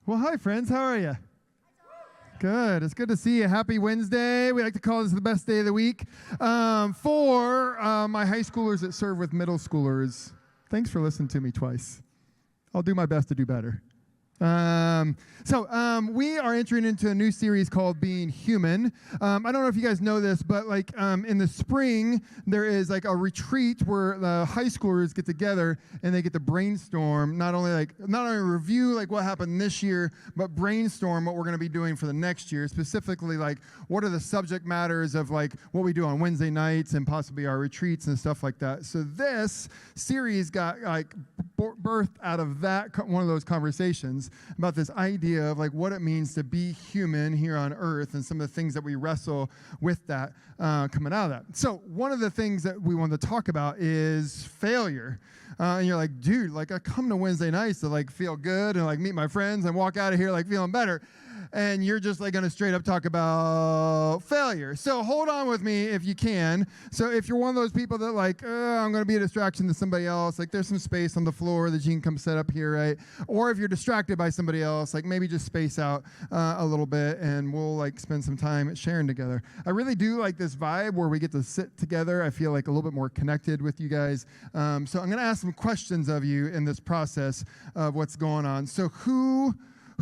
Well, hi, friends. How are you? Good. It's good to see you. Happy Wednesday. We like to call this the best day of the week. For my high schoolers that serve with middle schoolers, thanks for listening to me twice. I'll do my best to do better. We are entering into a new series called Being Human. I don't know if you guys know this, but in the spring, there is like a retreat where the high schoolers get together and they get to brainstorm, not only review like what happened this year, but brainstorm what we're going to be doing for the next year, specifically like what are the subject matters of like what we do on Wednesday nights and possibly our retreats and stuff like that. So this series got like birthed out of that, one of those conversations about this idea of like what it means to be human here on earth and some of the things that we wrestle with that coming out of that. So one of the things that we want to talk about is failure. And you're like, dude, like I come to Wednesday nights to like feel good and like meet my friends and walk out of here like feeling better. And you're just like going to straight up talk about failure. So hold on with me if you can. So if you're one of those people that like, I'm going to be a distraction to somebody else, like there's some space on the floor that you can come set up here, right? Or if you're distracted by somebody else, like maybe just space out a little bit and we'll like spend some time sharing together. I really do like this vibe where we get to sit together. I feel like a little bit more connected with you guys. So I'm going to ask some questions of you in this process of what's going on. So who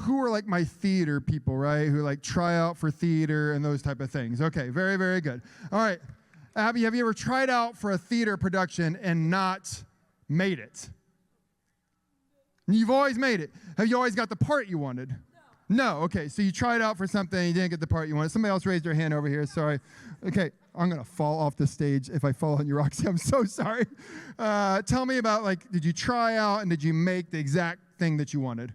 are like my theater people, right? Who like try out for theater and those type of things. Okay, very, very good. All right. Abby, have you ever tried out for a theater production and not made it? You've always made it. Have you always got the part you wanted? No. Okay, so you tried out for something and you didn't get the part you wanted. Somebody else raised their hand over here. Sorry. Okay, I'm going to fall off the stage if I fall on you, Roxy. I'm so sorry. Tell me about, like, did you try out and did you make the exact thing that you wanted?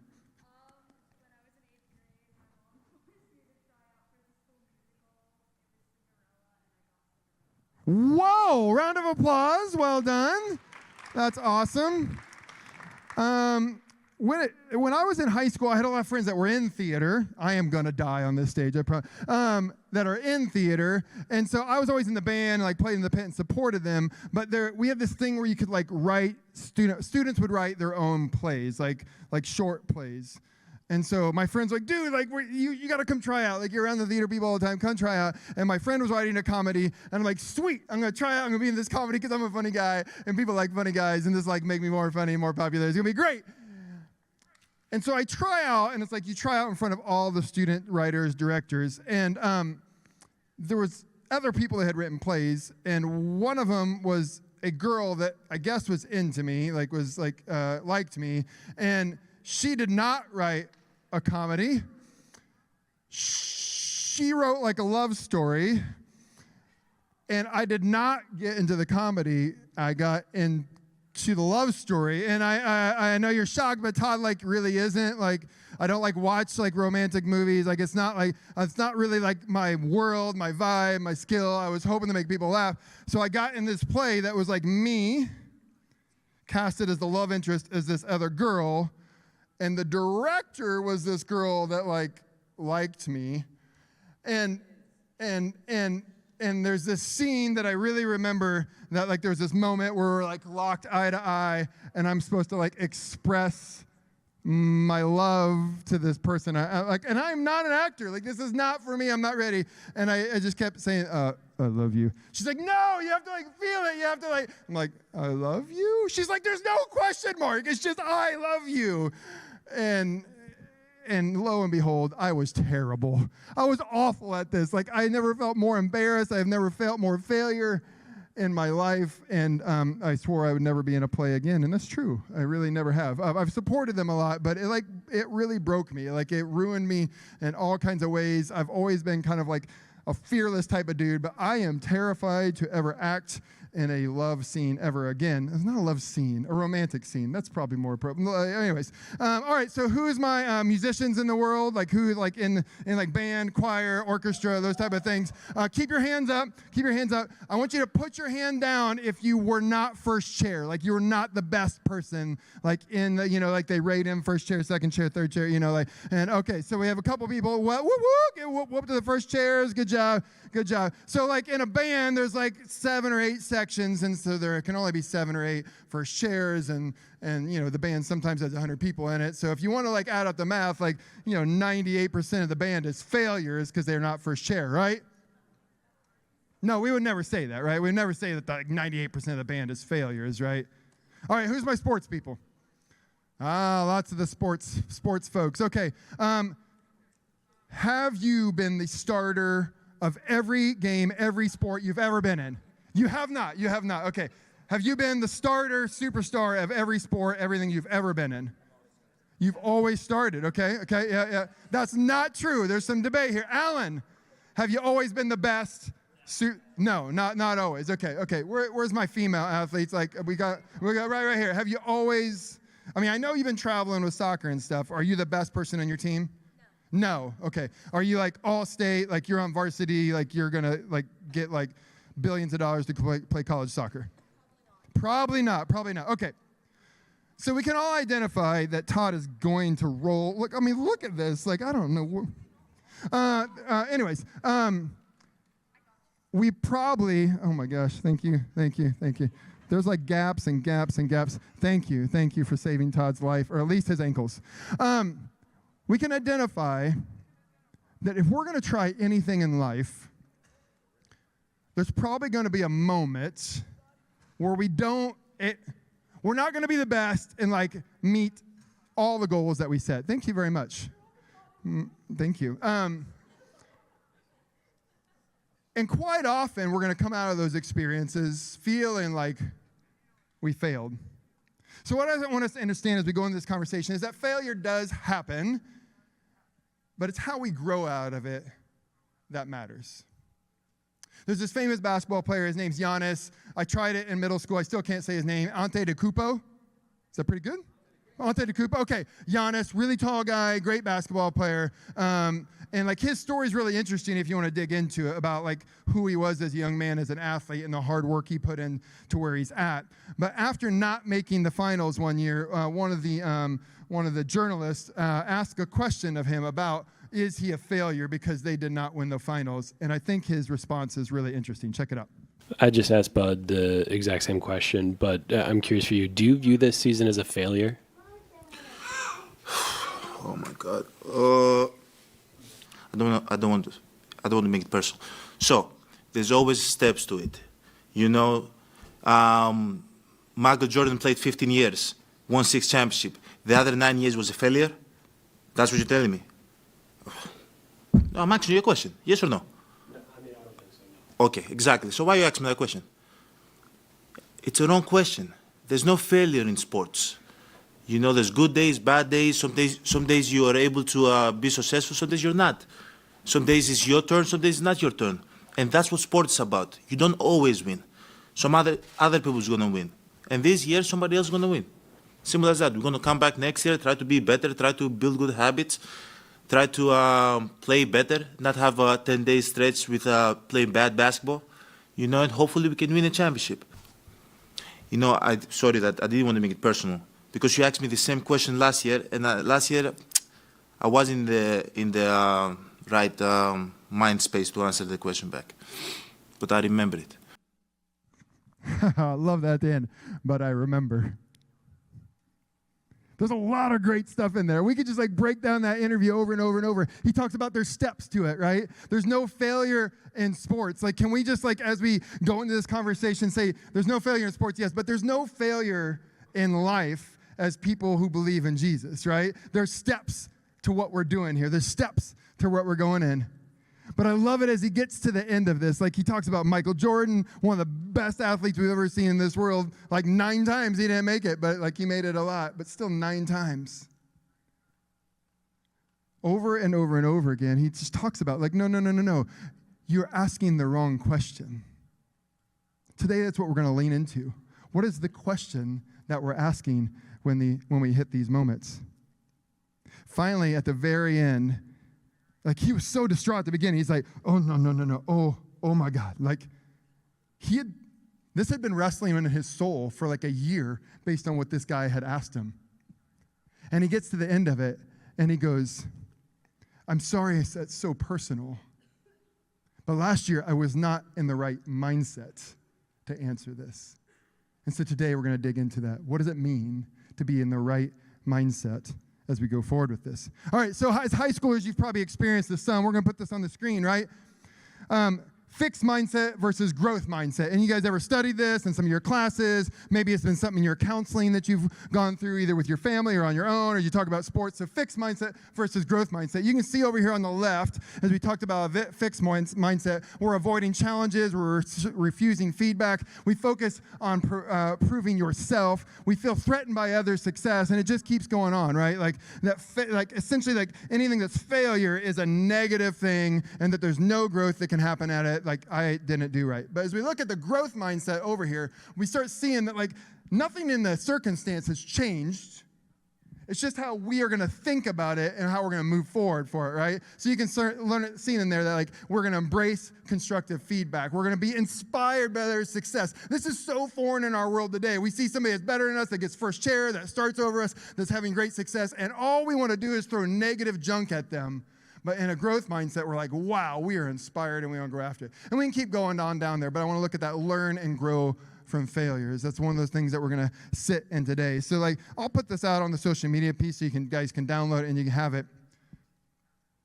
Whoa, round of applause. Well done. That's awesome. When I was in high school, I had a lot of friends that were in theater. I am going to die on this stage, I promise. That are in theater. And so I was always in the band, like played in the pit and supported them. But we have this thing where you could like write, students would write their own plays, like short plays. And so my friend's like, dude, like you got to come try out. Like you're around the theater people all the time. Come try out. And my friend was writing a comedy, and I'm like, sweet, I'm gonna try out. I'm gonna be in this comedy because I'm a funny guy, and people like funny guys, and this like make me more funny, more popular. It's gonna be great. And so I try out, and it's like you try out in front of all the student writers, directors, and there was other people that had written plays, and one of them was a girl that I guess was into me, liked me, and she did not write a comedy. She wrote like a love story, and I did not get into the comedy. I got into the love story, and I know you're shocked, but Todd like really isn't like. I don't like watch like romantic movies. Like it's not really like my world, my vibe, my skill. I was hoping to make people laugh, so I got in this play that was like me, casted as the love interest as this other girl. And the director was this girl that like liked me, and there's this scene that I really remember that like there was this moment where we're like locked eye to eye, and I'm supposed to like express my love to this person. And I'm not an actor. Like this is not for me. I'm not ready. And I just kept saying, I love you. She's like, no, you have to like feel it. You have to like. I'm like, I love you. She's like, there's no question mark. It's just I love you. And lo and behold, I was terrible. I was awful at this. Like, I never felt more embarrassed. I've never felt more failure in my life. And I swore I would never be in a play again. And that's true. I really never have. I've supported them a lot, but it really broke me. Like, it ruined me in all kinds of ways. I've always been kind of like a fearless type of dude, but I am terrified to ever act in a love scene ever again. It's not a love scene, a romantic scene. That's probably more appropriate. Anyways, all right. So who is my musicians in the world? Like who like in like band, choir, orchestra, those type of things? Keep your hands up. Keep your hands up. I want you to put your hand down if you were not first chair, like you were not the best person, like in the, like they rate him first chair, second chair, third chair, like. And okay, so we have a couple people. Whoop, whoop, whoop to the first chairs. Good job. Good job. So like in a band, there's like 7 or 8 sections. sections, and so there can only be 7 or 8 first chairs, and the band sometimes has 100 people in it. So if you want to add up the math, 98% of the band is failures because they're not first chair, right? No, we would never say that, right? We would never say that 98% of the band is failures, right? All right, who's my sports people? Lots of the sports folks. Okay. Have you been the starter of every game, every sport you've ever been in? You have not. You have not. Okay. Have you been the starter, superstar of every sport, everything you've ever been in? You've always started. Okay. Okay. Yeah. That's not true. There's some debate here. Alan, have you always been the best? No, not always. Okay. Okay. Where's my female athletes? We got right here. Have you always? I mean, I know you've been traveling with soccer and stuff. Are you the best person on your team? No. Okay. Are you all state, you're on varsity, you're going to get billions of dollars to play college soccer? Probably not. Okay. So we can all identify that Todd is going to roll. Look at this. I don't know. Anyways, we probably, oh my gosh, thank you. There's gaps and gaps and gaps. Thank you for saving Todd's life, or at least his ankles. We can identify that if we're going to try anything in life, there's probably going to be a moment where we're not going to be the best and meet all the goals that we set. Thank you very much. Thank you. And quite often, we're going to come out of those experiences feeling like we failed. So what I want us to understand as we go into this conversation is that failure does happen, but it's how we grow out of it that matters. There's this famous basketball player. His name's Giannis. I tried it in middle school. I still can't say his name. Antetokounmpo. Is that pretty good? Antetokounmpo. Okay. Giannis, really tall guy, great basketball player. And his story is really interesting if you want to dig into it, about who he was as a young man, as an athlete, and the hard work he put in to where he's at. But after not making the finals one year, one of the journalists asked a question of him about, is he a failure because they did not win the finals? And I think his response is really interesting. Check it out. I just asked Bud the exact same question, but I'm curious for you. Do you view this season as a failure? Oh my God. I don't want to make it personal. So there's always steps to it. Michael Jordan played 15 years, won 6 championships. The other 9 years was a failure? That's what you're telling me? No, I'm asking you a question. Yes or no? No, I don't think so. No. Okay, exactly. So why are you asking me that question? It's a wrong question. There's no failure in sports. There's good days, bad days. Some days you are able to be successful. Some days you're not. Some days it's your turn. Some days it's not your turn. And that's what sports is about. You don't always win. Some other people's going to win. And this year, somebody else is going to win. Simple as that. We're going to come back next year, try to be better, try to build good habits, try to play better, not have a 10-day stretch with playing bad basketball, and hopefully we can win a championship. Sorry that I didn't want to make it personal, because you asked me the same question last year, and last year I was in the right mind space to answer the question back, but I remember it. I love that, Dan, but I remember. There's a lot of great stuff in there. We could just break down that interview over and over and over. He talks about there's steps to it, right? There's no failure in sports. Can we just as we go into this conversation say there's no failure in sports? Yes, but there's no failure in life as people who believe in Jesus, right? There's steps to what we're doing here. There's steps to what we're going in. But I love it as he gets to the end of this. He talks about Michael Jordan, one of the best athletes we've ever seen in this world. 9 times he didn't make it, but he made it a lot, but still 9 times. Over and over and over again, he just talks about no. You're asking the wrong question. Today, that's what we're going to lean into. What is the question that we're asking when we hit these moments? Finally, at the very end, he was so distraught at the beginning. He's like, oh, no. Oh my God. This had been wrestling in his soul for a year based on what this guy had asked him. And he gets to the end of it, and he goes, I'm sorry it's so personal, but last year I was not in the right mindset to answer this. And so today we're going to dig into that. What does it mean to be in the right mindset as we go forward with this? All right, so as high schoolers, you've probably experienced this some. We're going to put this on the screen, right? Fixed mindset versus growth mindset. And you guys ever studied this in some of your classes? Maybe it's been something in your counseling that you've gone through either with your family or on your own, or you talk about sports. So fixed mindset versus growth mindset. You can see over here on the left, as we talked about a fixed mindset, we're avoiding challenges, we're refusing feedback, we focus on proving yourself, we feel threatened by others' success, and it just keeps going on, right? Like essentially like anything that's failure is a negative thing, and that there's no growth that can happen at it. Like I didn't do right. But as we look at the growth mindset over here, we start seeing that like nothing in the circumstance has changed. It's just how we are going to think about it and how we're going to move forward for it, right? So you can start seeing in there that like we're going to embrace constructive feedback. We're going to be inspired by their success. This is so foreign in our world today. We see somebody that's better than us, that gets first chair, that starts over us, that's having great success, and all we want to do is throw negative junk at them. But in a growth mindset, we're like, wow, we are inspired and we want to go after it. And we can keep going on down there, but I want to look at that learn and grow from failures. That's one of those things that we're going to sit in today. So like, I'll put this out on the social media piece so you guys can download it and you can have it.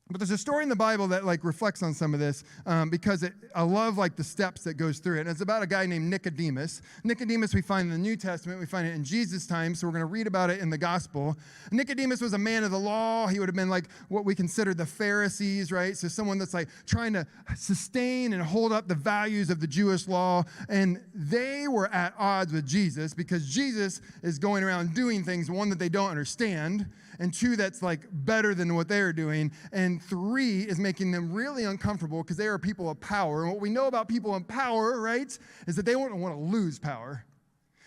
But there's a story in the Bible that like reflects on some of this because I love like the steps that goes through it. And it's about a guy named Nicodemus. Nicodemus we find in the New Testament. We find it in Jesus' time, so we're going to read about it in the gospel. Nicodemus was a man of the law. He would have been like what we consider the Pharisees, right? So someone that's like trying to sustain and hold up the values of the Jewish law. And they were at odds with Jesus because Jesus is going around doing things, one, that they don't understand, and two, that's like better than what they're doing, and three is making them really uncomfortable because they are people of power. And what we know about people in power, right, is that they don't want to lose power.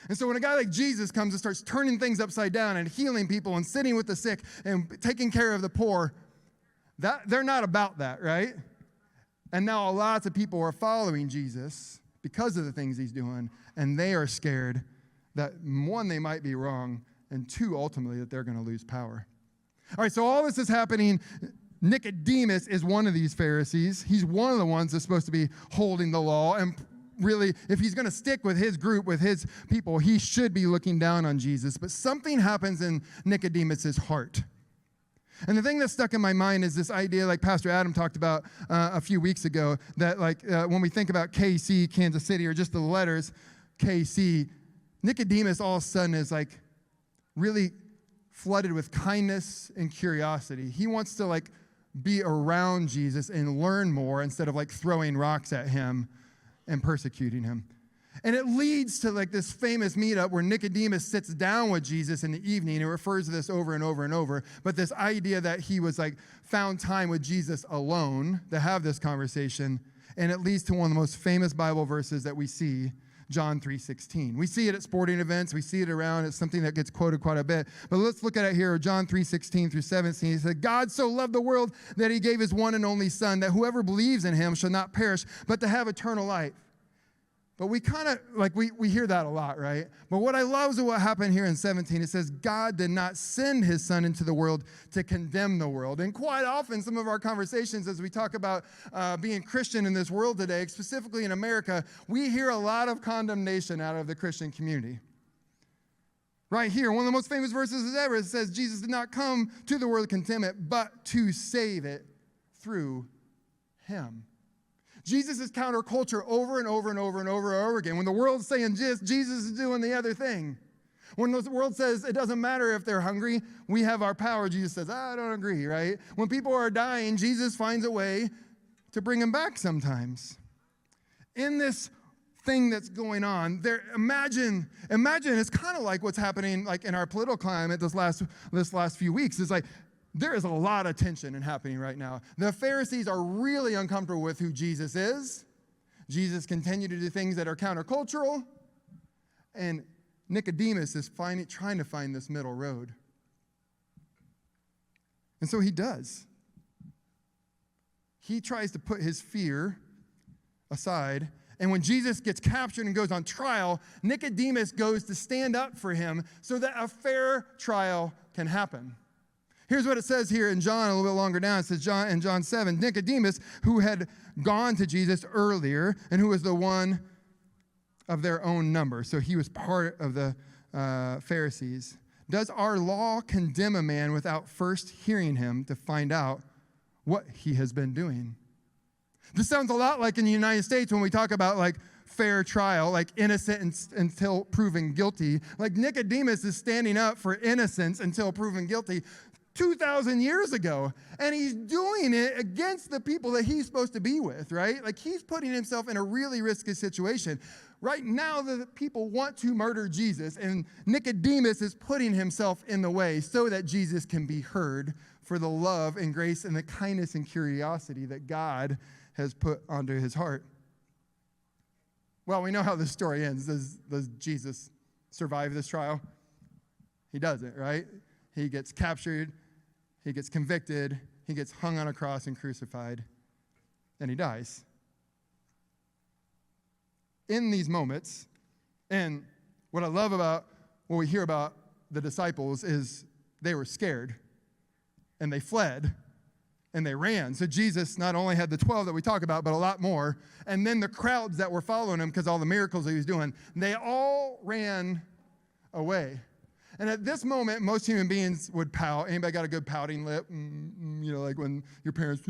And so when a guy like Jesus comes and starts turning things upside down and healing people and sitting with the sick and taking care of the poor, they're not about that, right? And now lots of people are following Jesus because of the things he's doing, and they are scared that, one, they might be wrong, and two, ultimately, that they're going to lose power. All right, so all this is happening. Nicodemus is one of these Pharisees. He's one of the ones that's supposed to be holding the law. And really, if he's going to stick with his group, with his people, he should be looking down on Jesus. But something happens in Nicodemus's heart. And the thing that stuck in my mind is this idea, like Pastor Adam talked about a few weeks ago, that like when we think about KC, Kansas City, or just the letters KC, Nicodemus all of a sudden is like really flooded with kindness and curiosity. He wants to like be around Jesus and learn more instead of like throwing rocks at him and persecuting him. And it leads to like this famous meetup where Nicodemus sits down with Jesus in the evening. It refers to this over and over and over. But this idea that he was like found time with Jesus alone to have this conversation. And it leads to one of the most famous Bible verses that we see, John 3:16. We see it at sporting events. We see it around. It's something that gets quoted quite a bit. But let's look at it here, John 3:16 through 17. He said, God so loved the world that he gave his one and only son, that whoever believes in him shall not perish, but to have eternal life. But we kind of, like, we hear that a lot, right? But what I love is what happened here in 17. It says, God did not send his son into the world to condemn the world. And quite often, some of our conversations as we talk about being Christian in this world today, specifically in America, we hear a lot of condemnation out of the Christian community. Right here, one of the most famous verses ever, it says, Jesus did not come to the world to condemn it, but to save it through him. Jesus is counterculture over and over and over and over and over again. When the world's saying Jesus is doing the other thing. When the world says it doesn't matter if they're hungry, we have our power, Jesus says, I don't agree, right? When people are dying, Jesus finds a way to bring them back sometimes. In this thing that's going on, imagine it's kind of like what's happening like in our political climate this last few weeks. It's like, there is a lot of tension happening right now. The Pharisees are really uncomfortable with who Jesus is. Jesus continued to do things that are countercultural. And Nicodemus is trying to find this middle road. And so he does. He tries to put his fear aside. And when Jesus gets captured and goes on trial, Nicodemus goes to stand up for him so that a fair trial can happen. Here's what it says here in John, a little bit longer down. It says in John 7, Nicodemus, who had gone to Jesus earlier and who was the one of their own number. So he was part of the Pharisees. Does our law condemn a man without first hearing him to find out what he has been doing? This sounds a lot like in the United States when we talk about like fair trial, like innocent until proven guilty. Like Nicodemus is standing up for innocence until proven guilty 2,000 years ago. And he's doing it against the people that he's supposed to be with, right? Like he's putting himself in a really risky situation. Right now, the people want to murder Jesus, and Nicodemus is putting himself in the way so that Jesus can be heard for the love and grace and the kindness and curiosity that God has put onto his heart. Well, we know how this story ends. Does Jesus survive this trial? He doesn't, right? He gets captured, he gets convicted, he gets hung on a cross and crucified, and he dies. In these moments, and what I love about what we hear about the disciples is they were scared, and they fled, and they ran. So Jesus not only had the 12 that we talk about, but a lot more. And then the crowds that were following him because all the miracles he was doing, they all ran away. And at this moment, most human beings would pout. Anybody got a good pouting lip? Like when your parents,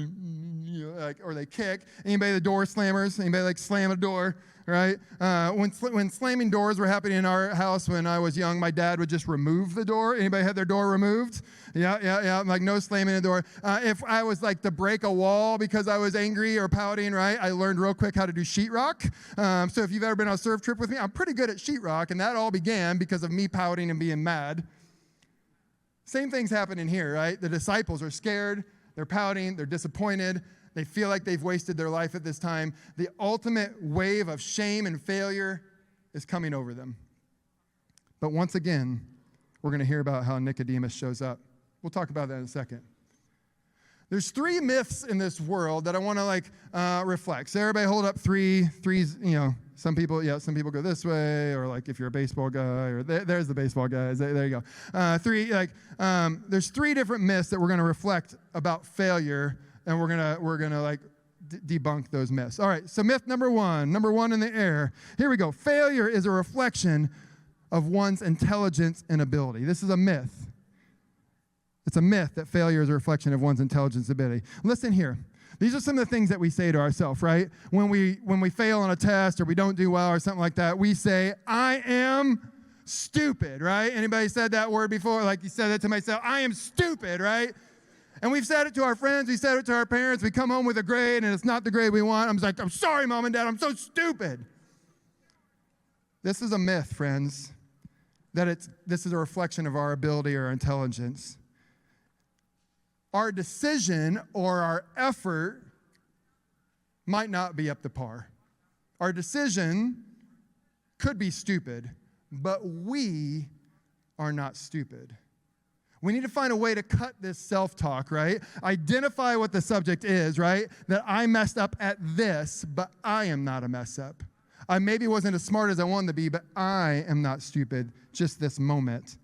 or they kick. Anybody the door slammers? Anybody like slam a door, right? When slamming doors were happening in our house when I was young, my dad would just remove the door. Anybody had their door removed? Yeah. Like no slamming the door. If I was like to break a wall because I was angry or pouting, right? I learned real quick how to do sheetrock. So if you've ever been on a surf trip with me, I'm pretty good at sheetrock, and that all began because of me pouting and being mad. Same thing's happening here, right? The disciples are scared, they're pouting, they're disappointed, they feel like they've wasted their life at this time. The ultimate wave of shame and failure is coming over them. But once again, we're going to hear about how Nicodemus shows up. We'll talk about that in a second. There's 3 myths in this world that I want to reflect. So everybody hold up threes, some people go this way, or like if you're a baseball guy, or there's the baseball guys. There you go. There's 3 different myths that we're going to reflect about failure, and we're gonna debunk those myths. All right. So myth number one in the air. Here we go. Failure is a reflection of one's intelligence and ability. This is a myth. It's a myth that failure is a reflection of one's intelligence and ability. Listen here. These are some of the things that we say to ourselves, right? When we fail on a test or we don't do well or something like that, we say, I am stupid, right? Anybody said that word before? Like you said that to myself, I am stupid, right? And we've said it to our friends, we said it to our parents, we come home with a grade and it's not the grade we want. I'm like, I'm sorry, Mom and Dad, I'm so stupid. This is a myth, friends, that this is a reflection of our ability or our intelligence. Our decision or our effort might not be up to par. Our decision could be stupid, but we are not stupid. We need to find a way to cut this self-talk, right? Identify what the subject is, right? That I messed up at this, but I am not a mess up. I maybe wasn't as smart as I wanted to be, but I am not stupid. Just this moment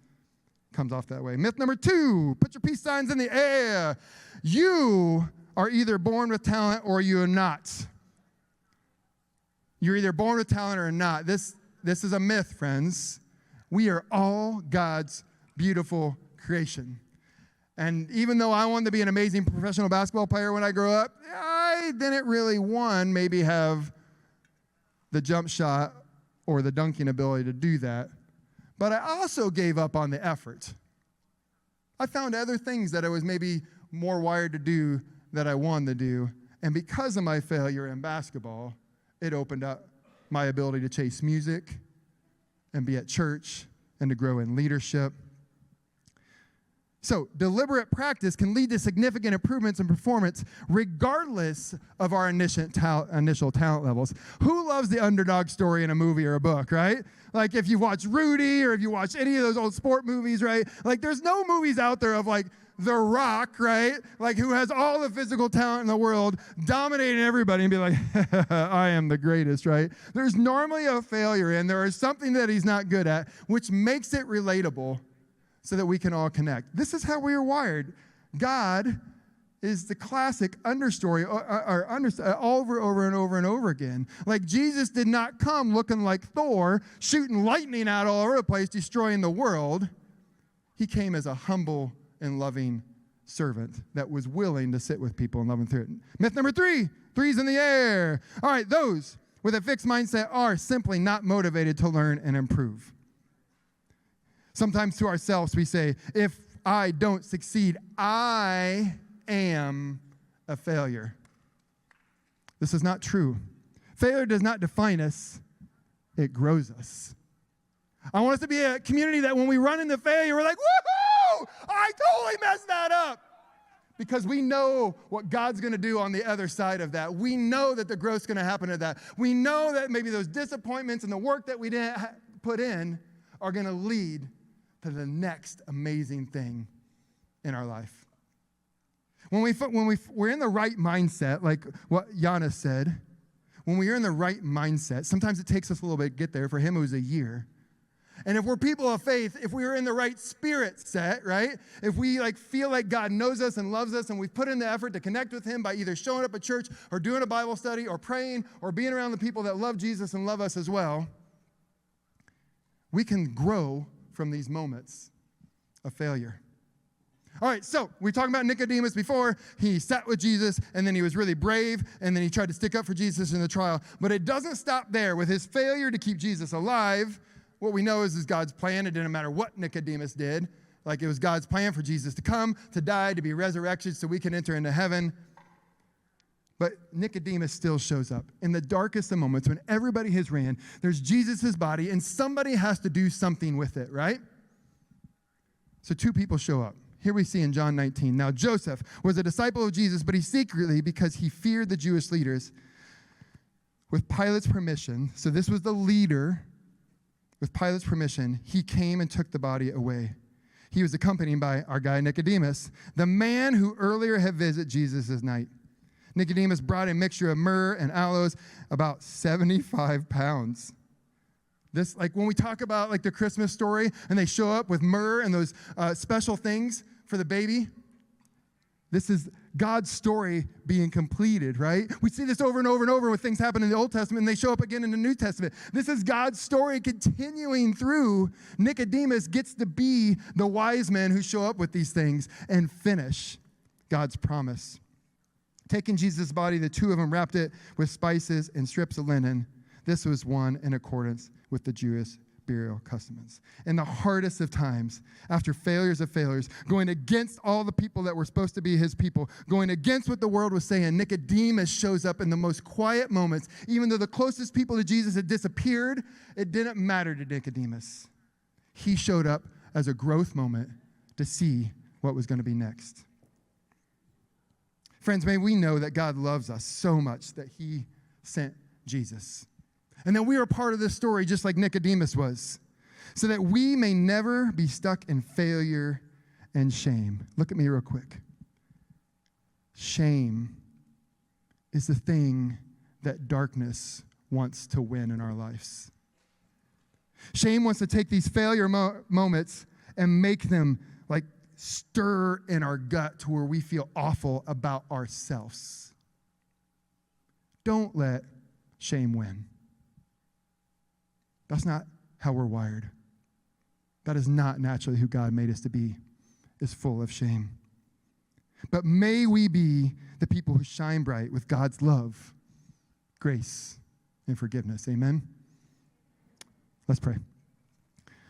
comes off that way. Myth number 2, put your peace signs in the air. You are either born with talent or you are not. You're either born with talent or not. This is a myth, friends. We are all God's beautiful creation. And even though I wanted to be an amazing professional basketball player when I grew up, I didn't really, maybe have the jump shot or the dunking ability to do that. But I also gave up on the effort. I found other things that I was maybe more wired to do that I wanted to do. And because of my failure in basketball, it opened up my ability to chase music and be at church and to grow in leadership. So deliberate practice can lead to significant improvements in performance regardless of our initial talent levels. Who loves the underdog story in a movie or a book, right? Like if you watch Rudy or if you watch any of those old sport movies, right? Like there's no movies out there of like The Rock, right? Like who has all the physical talent in the world, dominating everybody and be like, I am the greatest, right? There's normally a failure and there is something that he's not good at, which makes it relatable so that we can all connect. This is how we are wired. God is the classic understory over and over and over again. Like Jesus did not come looking like Thor, shooting lightning out all over the place, destroying the world. He came as a humble and loving servant that was willing to sit with people and love them through it. Myth number 3, threes in the air. All right, those with a fixed mindset are simply not motivated to learn and improve. Sometimes to ourselves we say, if I don't succeed, I am a failure. This is not true. Failure does not define us, it grows us. I want us to be a community that when we run into failure, we're like, woohoo! I totally messed that up. Because we know what God's going to do on the other side of that. We know that the growth's going to happen at that. We know that maybe those disappointments and the work that we didn't put in are going to lead to the next amazing thing in our life. When we're in the right mindset, like what Giannis said, when we're in the right mindset, sometimes it takes us a little bit to get there. For him, it was a year. And if we're people of faith, if we are in the right spirit set, right? If we feel like God knows us and loves us and we've put in the effort to connect with him by either showing up at church or doing a Bible study or praying or being around the people that love Jesus and love us as well, we can grow from these moments of failure. All right, so we talked about Nicodemus before. He sat with Jesus, and then he was really brave, and then he tried to stick up for Jesus in the trial. But it doesn't stop there. With his failure to keep Jesus alive, what we know is God's plan. It didn't matter what Nicodemus did. It was God's plan for Jesus to come, to die, to be resurrected so we can enter into heaven. But Nicodemus still shows up. In the darkest of moments, when everybody has ran, there's Jesus' body, and somebody has to do something with it, right? So 2 people show up. Here we see in John 19. Now Joseph was a disciple of Jesus, but he secretly, because he feared the Jewish leaders, with Pilate's permission, so this was the leader, with Pilate's permission, he came and took the body away. He was accompanied by our guy Nicodemus, the man who earlier had visited Jesus at night. Nicodemus brought a mixture of myrrh and aloes, about 75 pounds. This, when we talk about the Christmas story and they show up with myrrh and those special things for the baby, this is God's story being completed, right? We see this over and over and over when things happen in the Old Testament and they show up again in the New Testament. This is God's story continuing through. Nicodemus gets to be the wise men who show up with these things and finish God's promise. Taking Jesus' body, the 2 of them wrapped it with spices and strips of linen. This was one in accordance with the Jewish burial customs. In the hardest of times, after failures of failures, going against all the people that were supposed to be his people, going against what the world was saying, Nicodemus shows up in the most quiet moments. Even though the closest people to Jesus had disappeared, it didn't matter to Nicodemus. He showed up as a growth moment to see what was going to be next. Friends, may we know that God loves us so much that he sent Jesus. And that we are part of this story just like Nicodemus was, so that we may never be stuck in failure and shame. Look at me real quick. Shame is the thing that darkness wants to win in our lives. Shame wants to take these failure moments and make them stir in our gut to where we feel awful about ourselves. Don't let shame win. That's not how we're wired. That is not naturally who God made us to be, is full of shame. But may we be the people who shine bright with God's love, grace, and forgiveness. Amen? Let's pray.